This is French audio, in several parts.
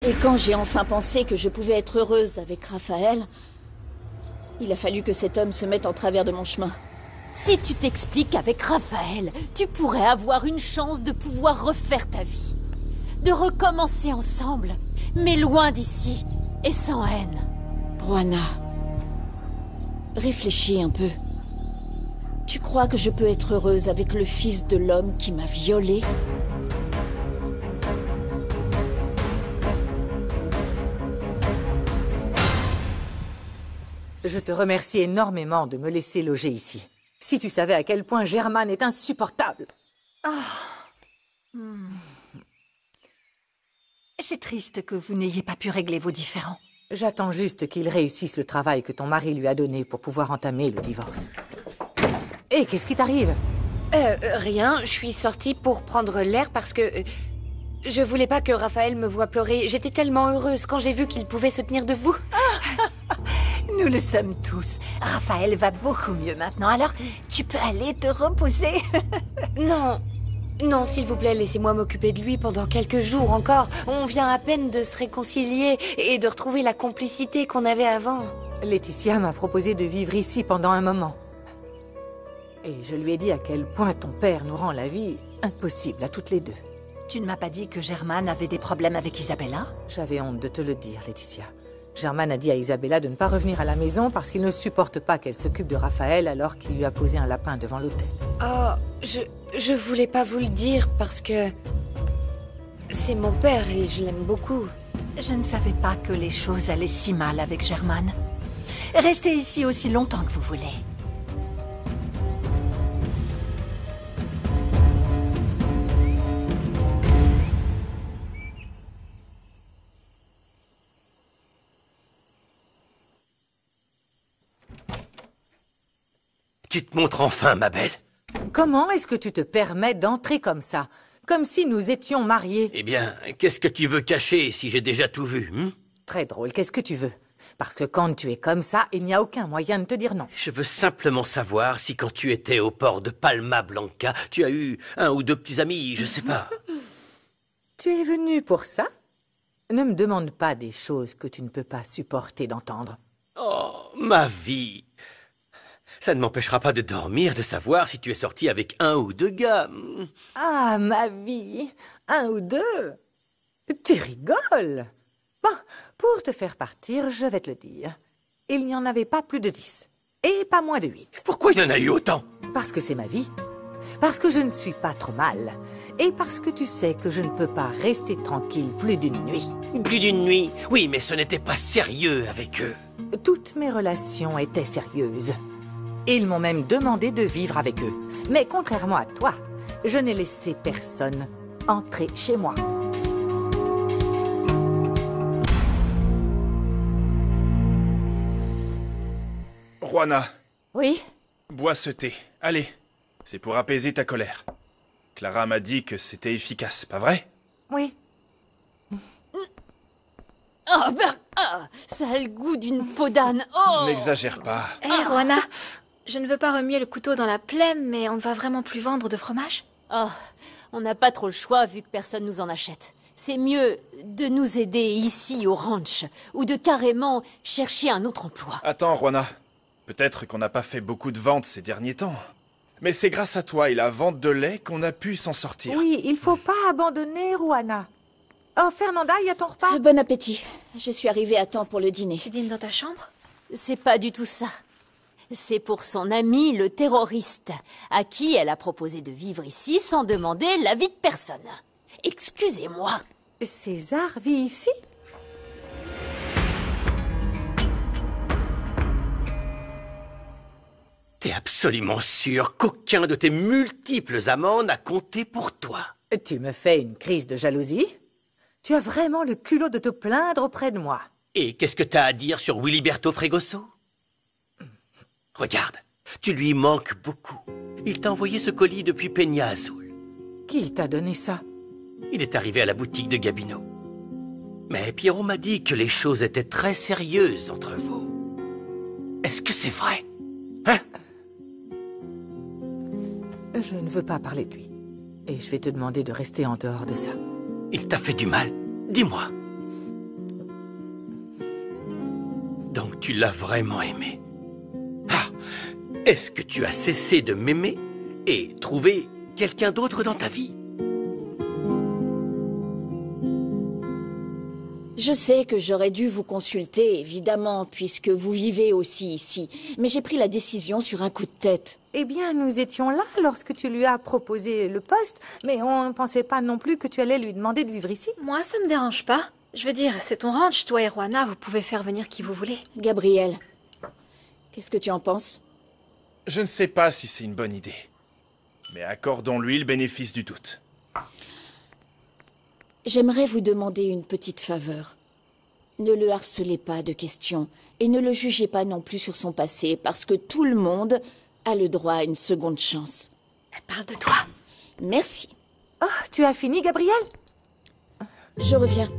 Et quand j'ai enfin pensé que je pouvais être heureuse avec Raphaël, il a fallu que cet homme se mette en travers de mon chemin. Si tu t'expliques avec Raphaël, tu pourrais avoir une chance de pouvoir refaire ta vie. De recommencer ensemble, mais loin d'ici et sans haine. Roanna, réfléchis un peu. Tu crois que je peux être heureuse avec le fils de l'homme qui m'a violée? Je te remercie énormément de me laisser loger ici. Si tu savais à quel point Germain est insupportable. C'est triste que vous n'ayez pas pu régler vos différends. J'attends juste qu'il réussisse le travail que ton mari lui a donné pour pouvoir entamer le divorce. Hé, qu'est-ce qui t'arrive? Rien, je suis sortie pour prendre l'air parce que... je voulais pas que Raphaël me voie pleurer. J'étais tellement heureuse quand j'ai vu qu'il pouvait se tenir debout. Nous le sommes tous. Raphaël va beaucoup mieux maintenant, alors tu peux aller te reposer. Non, s'il vous plaît, laissez-moi m'occuper de lui pendant quelques jours encore. On vient à peine de se réconcilier et de retrouver la complicité qu'on avait avant. Laetitia m'a proposé de vivre ici pendant un moment. Et je lui ai dit à quel point ton père nous rend la vie impossible à toutes les deux. Tu ne m'as pas dit que Germain avait des problèmes avec Isabella? J'avais honte de te le dire, Laetitia. Germain a dit à Isabella de ne pas revenir à la maison parce qu'il ne supporte pas qu'elle s'occupe de Raphaël alors qu'il lui a posé un lapin devant l'hôtel. Oh, je voulais pas vous le dire parce que... c'est mon père et je l'aime beaucoup. Je ne savais pas que les choses allaient si mal avec Germain. Restez ici aussi longtemps que vous voulez. Tu te montres enfin, ma belle. Comment est-ce que tu te permets d'entrer comme ça? Comme si nous étions mariés. Eh bien, qu'est-ce que tu veux cacher si j'ai déjà tout vu, Très drôle, qu'est-ce que tu veux? Parce que quand tu es comme ça, il n'y a aucun moyen de te dire non. Je veux simplement savoir si quand tu étais au port de Palma Blanca, tu as eu un ou deux petits amis, je sais pas. Tu es venu pour ça? Ne me demande pas des choses que tu ne peux pas supporter d'entendre. Oh, ma vie! Ça ne m'empêchera pas de dormir, de savoir si tu es sorti avec un ou deux gars. Ah, ma vie! Un ou deux? Tu rigoles! Bon, pour te faire partir, je vais te le dire. Il n'y en avait pas plus de 10. Et pas moins de 8. Pourquoi il y en a eu autant? Parce que c'est ma vie. Parce que je ne suis pas trop mal. Et parce que tu sais que je ne peux pas rester tranquille plus d'une nuit. Plus d'une nuit? Oui, mais ce n'était pas sérieux avec eux. Toutes mes relations étaient sérieuses. Ils m'ont même demandé de vivre avec eux. Mais contrairement à toi, je n'ai laissé personne entrer chez moi. Roanna, Oui? bois ce thé. Allez, c'est pour apaiser ta colère. Clara m'a dit que c'était efficace, pas vrai? Oui. Ça a le goût d'une peau d'âne. Oh! N'exagère pas. Hé, Roanna, je ne veux pas remuer le couteau dans la plaie, mais on ne va vraiment plus vendre de fromage? Oh, on n'a pas trop le choix vu que personne nous en achète. C'est mieux de nous aider ici au ranch ou de carrément chercher un autre emploi. Attends, Roanna. Peut-être qu'on n'a pas fait beaucoup de ventes ces derniers temps. Mais c'est grâce à toi et la vente de lait qu'on a pu s'en sortir. Oui, il faut pas abandonner, Roanna. Oh, Fernanda, il y a ton repas? Bon appétit. Je suis arrivée à temps pour le dîner. Tu dînes dans ta chambre? C'est pas du tout ça. C'est pour son ami, le terroriste, à qui elle a proposé de vivre ici sans demander l'avis de personne. Excusez-moi. César vit ici? T'es absolument sûr qu'aucun de tes multiples amants n'a compté pour toi? Tu me fais une crise de jalousie? Tu as vraiment le culot de te plaindre auprès de moi. Et qu'est-ce que t'as à dire sur Wiliberto Fregoso? Regarde, tu lui manques beaucoup. Il t'a envoyé ce colis depuis Peña Azul. Qui t'a donné ça? Il est arrivé à la boutique de Gabino. Mais Pierrot m'a dit que les choses étaient très sérieuses entre vous. Est-ce que c'est vrai? Hein? Je ne veux pas parler de lui. Et je vais te demander de rester en dehors de ça. Il t'a fait du mal? Dis-moi. tu l'as vraiment aimé. Ah, est-ce que tu as cessé de m'aimer et trouvé quelqu'un d'autre dans ta vie? Je sais que j'aurais dû vous consulter, évidemment, puisque vous vivez aussi ici. Mais j'ai pris la décision sur un coup de tête. Eh bien, nous étions là lorsque tu lui as proposé le poste, mais on ne pensait pas non plus que tu allais lui demander de vivre ici. Moi, ça me dérange pas. Je veux dire, c'est ton ranch, toi et Juana, vous pouvez faire venir qui vous voulez. Gabriel, qu'est-ce que tu en penses? Je ne sais pas si c'est une bonne idée. Mais accordons-lui le bénéfice du doute. J'aimerais vous demander une petite faveur. Ne le harcelez pas de questions et ne le jugez pas non plus sur son passé, parce que tout le monde a le droit à une seconde chance. Elle parle de toi. Merci. Oh, tu as fini, Gabriel? Je reviens.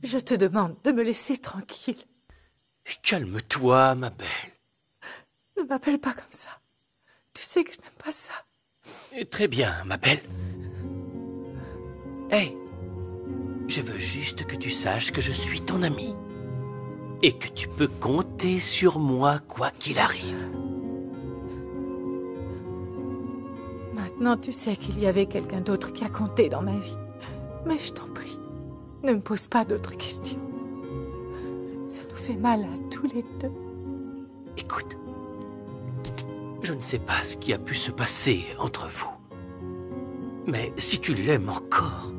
Je te demande de me laisser tranquille. Calme-toi, ma belle. Ne m'appelle pas comme ça. Tu sais que je n'aime pas ça. Très bien, ma belle. Hé, je veux juste que tu saches que je suis ton ami. Et que tu peux compter sur moi quoi qu'il arrive. Maintenant, tu sais qu'il y avait quelqu'un d'autre qui a compté dans ma vie. Mais je t'en prie, ne me pose pas d'autres questions. Ça nous fait mal à tous les deux. Écoute, je ne sais pas ce qui a pu se passer entre vous. Mais si tu l'aimes encore,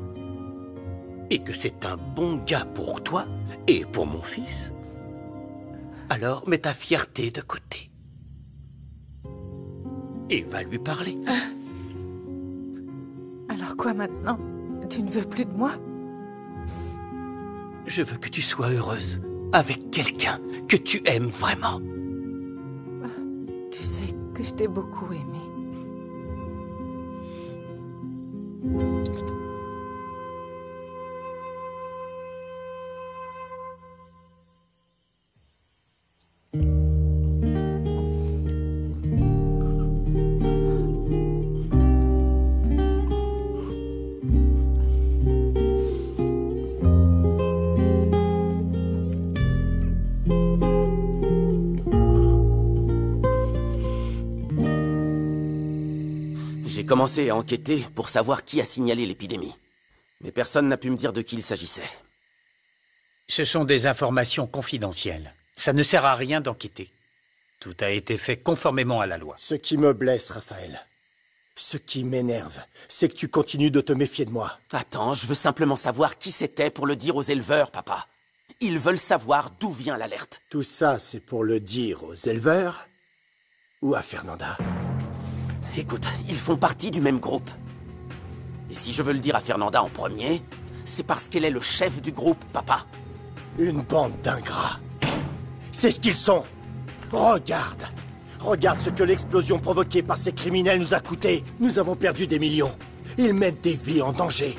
et que c'est un bon gars pour toi et pour mon fils, alors mets ta fierté de côté. Et va lui parler. Alors quoi maintenant? Tu ne veux plus de moi? Je veux que tu sois heureuse avec quelqu'un que tu aimes vraiment. Tu sais que je t'ai beaucoup aimé. J'ai commencé à enquêter pour savoir qui a signalé l'épidémie. Mais personne n'a pu me dire de qui il s'agissait. Ce sont des informations confidentielles. Ça ne sert à rien d'enquêter. Tout a été fait conformément à la loi. Ce qui me blesse, Raphaël, ce qui m'énerve, c'est que tu continues de te méfier de moi. Attends, je veux simplement savoir qui c'était pour le dire aux éleveurs, papa. Ils veulent savoir d'où vient l'alerte. Tout ça, c'est pour le dire aux éleveurs ou à Fernanda? Écoute, ils font partie du même groupe. Et si je veux le dire à Fernanda en premier, c'est parce qu'elle est le chef du groupe, papa. Une bande d'ingrats. C'est ce qu'ils sont. Regarde. Regarde ce que l'explosion provoquée par ces criminels nous a coûté. Nous avons perdu des millions. Ils mettent des vies en danger.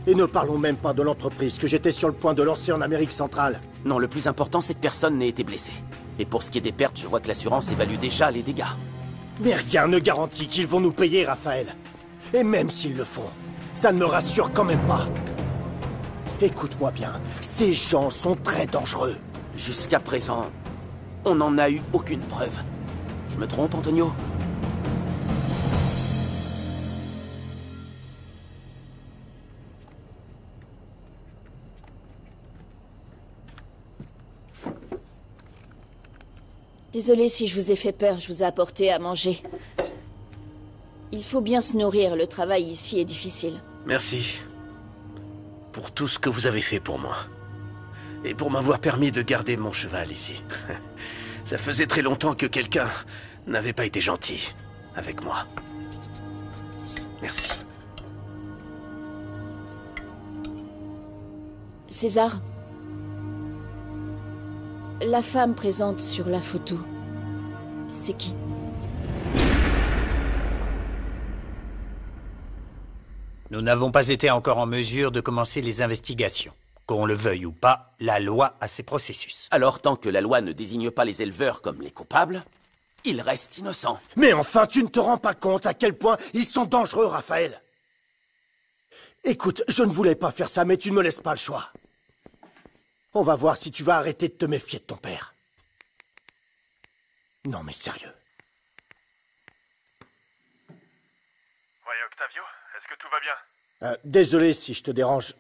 Et ne parlons même pas de l'entreprise que j'étais sur le point de lancer en Amérique centrale. Non, le plus important, c'est que personne n'ait été blessé. Et pour ce qui est des pertes, je vois que l'assurance évalue déjà les dégâts. Mais rien ne garantit qu'ils vont nous payer, Raphaël. Et même s'ils le font, ça ne me rassure quand même pas. Écoute-moi bien, ces gens sont très dangereux. Jusqu'à présent, on n'en a eu aucune preuve. Je me trompe, Antonio? Désolée si je vous ai fait peur, je vous ai apporté à manger. Il faut bien se nourrir, le travail ici est difficile. Merci pour tout ce que vous avez fait pour moi. Et pour m'avoir permis de garder mon cheval ici. Ça faisait très longtemps que quelqu'un n'avait pas été gentil avec moi. Merci. César, la femme présente sur la photo, c'est qui? Nous n'avons pas été encore en mesure de commencer les investigations. Qu'on le veuille ou pas, la loi a ses processus. Alors, tant que la loi ne désigne pas les éleveurs comme les coupables, ils restent innocents. Mais enfin, tu ne te rends pas compte à quel point ils sont dangereux, Raphaël. Écoute, je ne voulais pas faire ça, mais tu ne me laisses pas le choix. On va voir si tu vas arrêter de te méfier de ton père. Non, mais sérieux. Ouais, Octavio, est-ce que tout va bien? Désolé si je te dérange.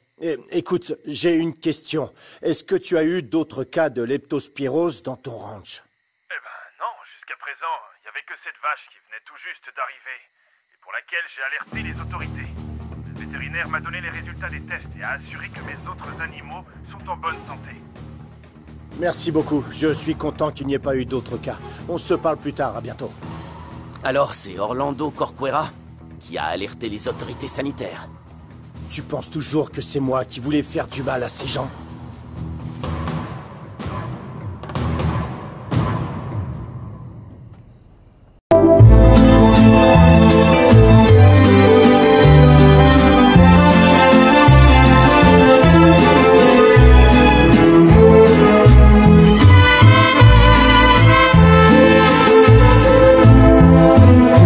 Écoute, j'ai une question. Est-ce que tu as eu d'autres cas de leptospirose dans ton ranch? Eh ben non, jusqu'à présent, il n'y avait que cette vache qui venait tout juste d'arriver, et pour laquelle j'ai alerté les autorités. Le vétérinaire m'a donné les résultats des tests et a assuré que mes autres animaux sont en bonne santé. Merci beaucoup. Je suis content qu'il n'y ait pas eu d'autres cas. On se parle plus tard. À bientôt. Alors, c'est Orlando Corcuera qui a alerté les autorités sanitaires. Tu penses toujours que c'est moi qui voulais faire du mal à ces gens?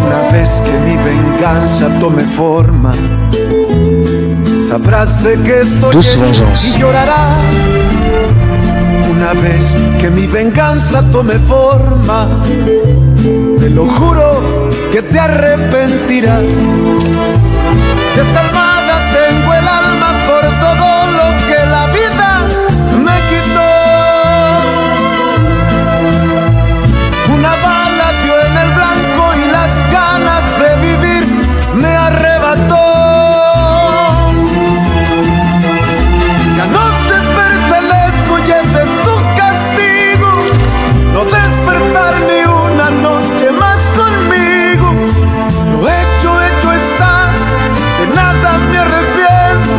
Una vez que mi venganza tome forma, sabrás de qué estoy herido y llorarás. Una vez que mi venganza tome forma, te lo juro que te arrepentirás. Desalmada tengo el alma por todo lo que la vida me quitó. Una bala dio en el blanco y las ganas de vivir me arrebató. Ya no te pertenezco y ese es tu castigo, no despertar ni una noche más conmigo. Lo hecho está, de nada me arrepiento.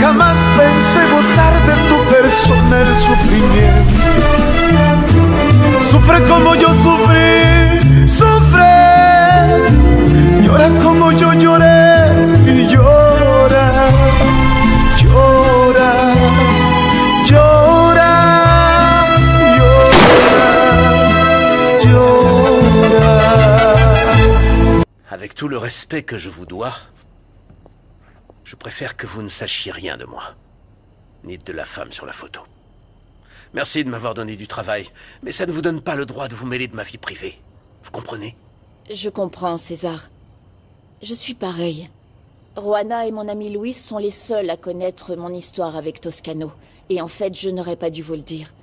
Jamás pensé gozar de tu persona el sufrimiento. Sufre como yo sufrí, sufre. Llora como yo lloré y llora. Llora, llora, llora, llora. Avec tout le respect que je vous dois, je préfère que vous ne sachiez rien de moi, ni de la femme sur la photo. Merci de m'avoir donné du travail, mais ça ne vous donne pas le droit de vous mêler de ma vie privée. Vous comprenez? Je comprends, César. Je suis pareil. Juana et mon ami Luis sont les seuls à connaître mon histoire avec Toscano. Et en fait, je n'aurais pas dû vous le dire.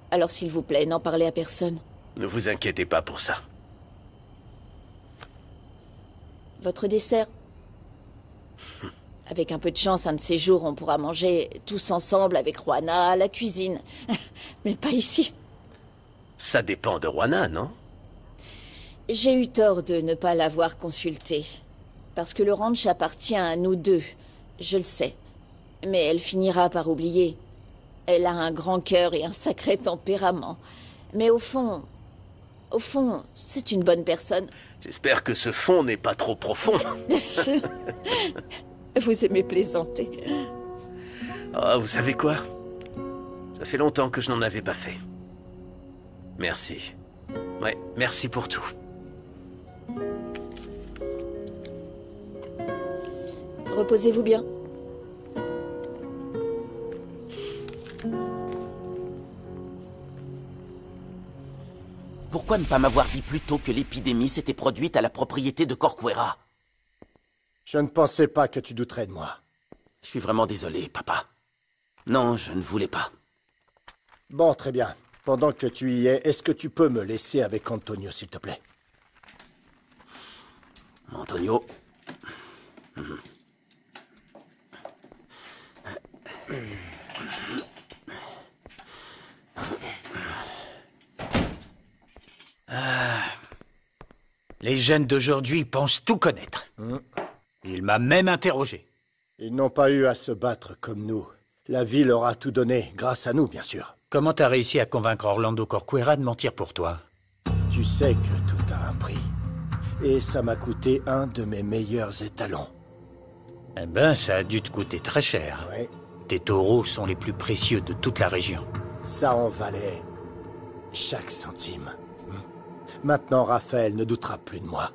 Alors s'il vous plaît, n'en parlez à personne. Ne vous inquiétez pas pour ça. Votre dessert? Avec un peu de chance, un de ces jours, on pourra manger tous ensemble avec Juana à la cuisine. Mais pas ici. Ça dépend de Juana, non? J'ai eu tort de ne pas l'avoir consultée. Parce que le ranch appartient à nous deux. Je le sais. Mais elle finira par oublier. Elle a un grand cœur et un sacré tempérament. Mais au fond, c'est une bonne personne. J'espère que ce fond n'est pas trop profond. Vous aimez plaisanter. Oh, vous savez quoi? Ça fait longtemps que je n'en avais pas fait. Merci. Ouais, merci pour tout. Reposez-vous bien. Pourquoi ne pas m'avoir dit plus tôt que l'épidémie s'était produite à la propriété de Corcuera? Je ne pensais pas que tu douterais de moi. Je suis vraiment désolé, papa. Non, je ne voulais pas. Bon, très bien. Pendant que tu y es, est-ce que tu peux me laisser avec Antonio, s'il te plaît? Antonio. Les jeunes d'aujourd'hui pensent tout connaître. Il m'a même interrogé. Ils n'ont pas eu à se battre comme nous. La vie leur a tout donné, grâce à nous, bien sûr. Comment t'as réussi à convaincre Orlando Corcuera de mentir pour toi? Tu sais que tout a un prix. Et ça m'a coûté un de mes meilleurs étalons. Eh ben, ça a dû te coûter très cher. Ouais. Tes taureaux sont les plus précieux de toute la région. Ça en valait chaque centime. Maintenant, Raphaël ne doutera plus de moi.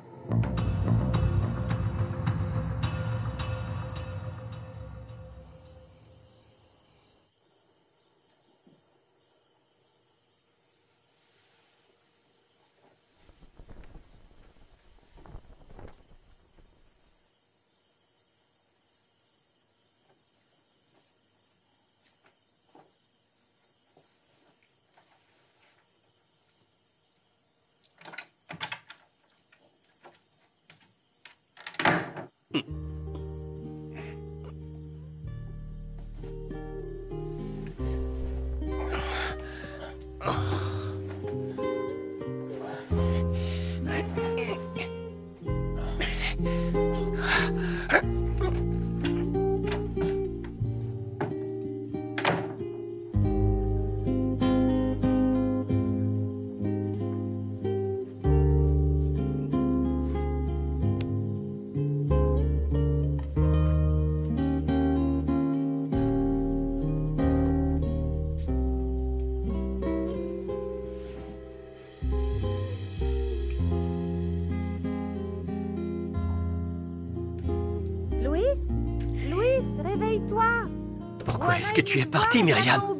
Pourquoi est-ce que tu es partie, Myriam?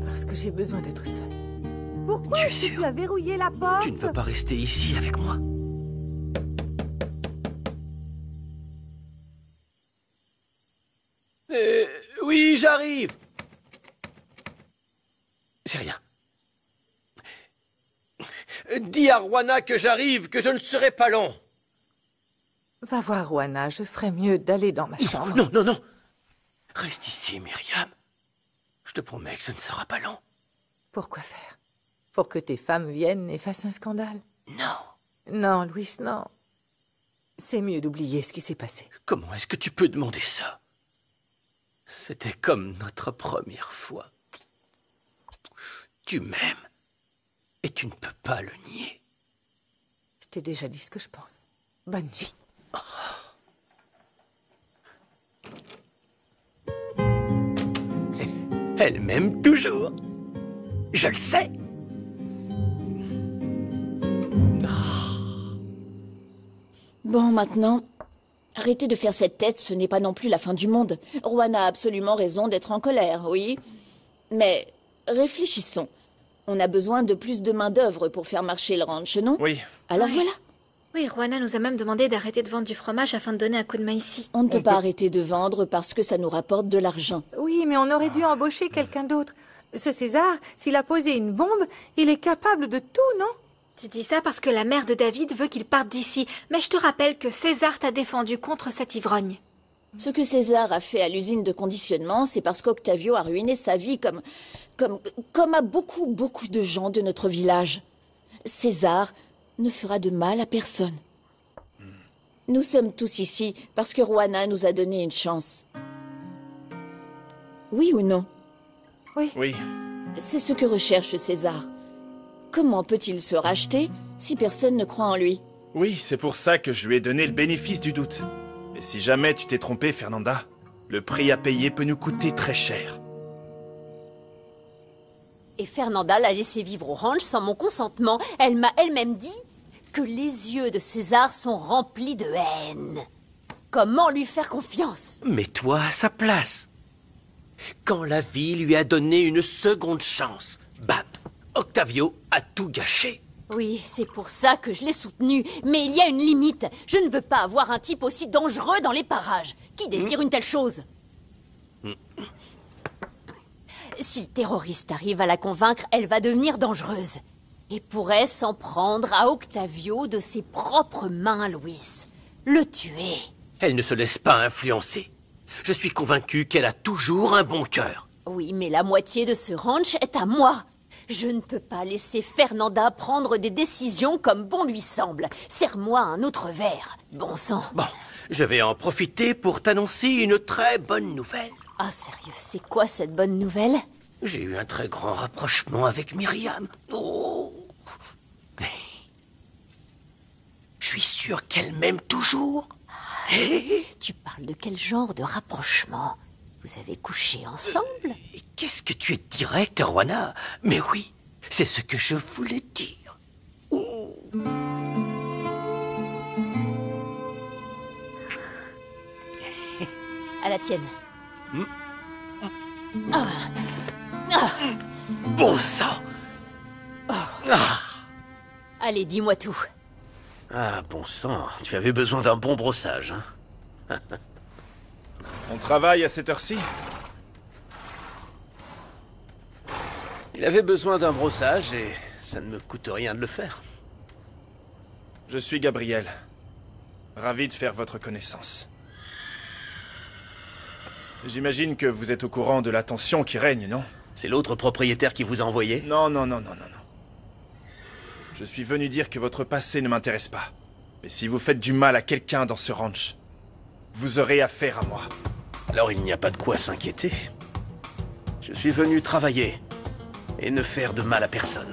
Parce que j'ai besoin d'être seule. Pourquoi Tu es est-ce que sûre? tu as verrouillé la porte? Tu ne veux pas rester ici avec moi? Oui, j'arrive. C'est rien. Dis à Rwana que j'arrive, que je ne serai pas long. Va voir Rwana, je ferais mieux d'aller dans ma chambre. Non, non, non. Reste ici, Myriam. Je te promets que ce ne sera pas long. Pourquoi faire? Pour que tes femmes viennent et fassent un scandale? Non. Non, Louis, non. C'est mieux d'oublier ce qui s'est passé. Comment est-ce que tu peux demander ça? C'était comme notre première fois. Tu m'aimes. Et tu ne peux pas le nier. Je t'ai déjà dit ce que je pense. Bonne nuit. Elle m'aime toujours. Je le sais. Bon, maintenant, arrêtez de faire cette tête, ce n'est pas non plus la fin du monde. Rwana a absolument raison d'être en colère, oui. Mais réfléchissons. On a besoin de plus de main-d'œuvre pour faire marcher le ranch, non? Oui. Alors Oui. voilà. Oui, Rwana nous a même demandé d'arrêter de vendre du fromage afin de donner un coup de main ici. On ne peut pas arrêter de vendre parce que ça nous rapporte de l'argent. Oui, mais on aurait dû embaucher quelqu'un d'autre. Ce César, s'il a posé une bombe, il est capable de tout, non? Tu dis ça parce que la mère de David veut qu'il parte d'ici. Mais je te rappelle que César t'a défendu contre cet ivrogne. Ce que César a fait à l'usine de conditionnement, c'est parce qu'Octavio a ruiné sa vie comme à beaucoup de gens de notre village. César ne fera de mal à personne. Nous sommes tous ici parce que Rwana nous a donné une chance. Oui ou non? Oui. C'est ce que recherche César. Comment peut-il se racheter si personne ne croit en lui? Oui, c'est pour ça que je lui ai donné le bénéfice du doute. Mais si jamais tu t'es trompée, Fernanda, le prix à payer peut nous coûter très cher. Et Fernanda l'a laissé vivre au ranch sans mon consentement. Elle m'a elle-même dit que les yeux de César sont remplis de haine. Comment lui faire confiance? Mets-toi à sa place. Quand la vie lui a donné une seconde chance, bam, Octavio a tout gâché. Oui, c'est pour ça que je l'ai soutenu. Mais il y a une limite. Je ne veux pas avoir un type aussi dangereux dans les parages. Qui désire une telle chose? Si le terroriste arrive à la convaincre, elle va devenir dangereuse. Et pourrait s'en prendre à Octavio de ses propres mains, Louis. Le tuer. Elle ne se laisse pas influencer. Je suis convaincu qu'elle a toujours un bon cœur. Oui, mais la moitié de ce ranch est à moi. Je ne peux pas laisser Fernanda prendre des décisions comme bon lui semble. Serre-moi un autre verre. Bon sang. Bon, je vais en profiter pour t'annoncer une très bonne nouvelle. Ah, sérieux, c'est quoi cette bonne nouvelle? J'ai eu un très grand rapprochement avec Myriam. Oh. Je suis sûr qu'elle m'aime toujours. Tu parles de quel genre de rapprochement? Vous avez couché ensemble? Qu'est-ce que tu es direct, Rwana? Mais oui, c'est ce que je voulais dire. Oh. À la tienne. Bon sang. Allez, dis-moi tout. Ah, bon sang, tu avais besoin d'un bon brossage. Hein. On travaille à cette heure-ci? Il avait besoin d'un brossage et ça ne me coûte rien de le faire. Je suis Gabriel. Ravi de faire votre connaissance. J'imagine que vous êtes au courant de la tension qui règne, non? C'est l'autre propriétaire qui vous a envoyé? Non. Je suis venu dire que votre passé ne m'intéresse pas. Mais si vous faites du mal à quelqu'un dans ce ranch, vous aurez affaire à moi. Alors il n'y a pas de quoi s'inquiéter. Je suis venu travailler et ne faire de mal à personne.